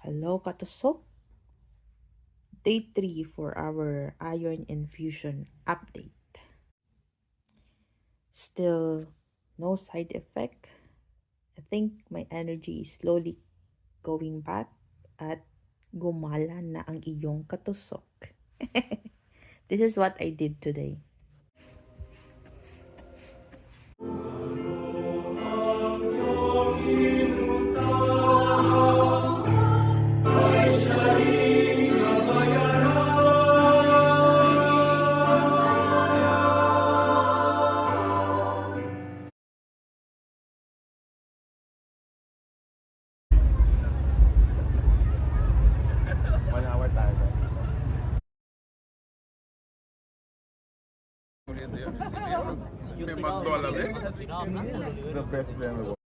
Hello, Katusok. Day 3 for our iron infusion update. Still no side effect. I think my energy is slowly going back at gumala na ang iyong katusok. This is what I did today. Me mandó a la verga. The best player in the world.